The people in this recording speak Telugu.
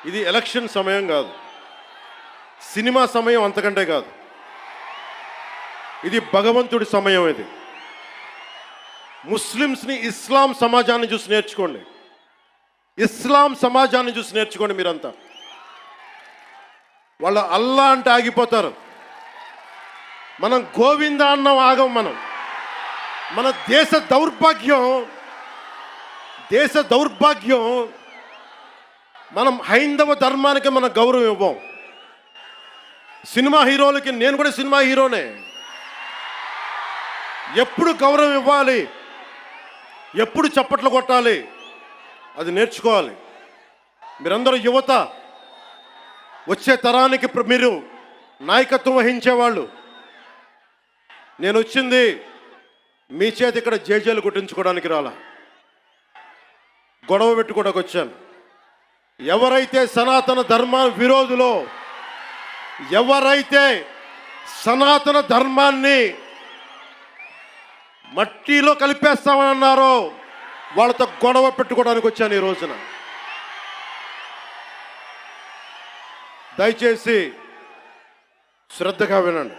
ఇది ఎలక్షన్ సమయం కాదు, సినిమా సమయం అంతకంటే కాదు. ఇది భగవంతుడి సమయం. ఇది ముస్లిమ్స్ని ఇస్లాం సమాజాన్ని చూసి నేర్చుకోండి. ఇస్లాం సమాజాన్ని చూసి నేర్చుకోండి. మీరంతా వాళ్ళ అల్లా అంటే ఆగిపోతారు. మనం గోవింద అన్నం ఆగం. మన దేశ దౌర్భాగ్యం మనం హైందవ ధర్మానికి మన గౌరవం ఇవ్వం. సినిమా హీరోలకి, నేను కూడా సినిమా హీరోనే, ఎప్పుడు గౌరవం ఇవ్వాలి, ఎప్పుడు చప్పట్లు కొట్టాలి, అది నేర్చుకోవాలి. మీరందరూ యువత, వచ్చే తరానికి మీరు నాయకత్వం వహించేవాళ్ళు. నేను వచ్చింది మీ చేతి ఇక్కడ జేజేలు కొట్టించుకోవడానికి రాలా, గొడవ పెట్టుకోవడానికి వచ్చాను. ఎవరైతే సనాతన ధర్మ విరోధులో, ఎవరైతే సనాతన ధర్మాన్ని మట్టిలో కలిపేస్తామని అన్నారో వాళ్ళతో గొడవ పెట్టుకోవడానికి వచ్చాను ఈ రోజున. దయచేసి శ్రద్ధగా వినండి.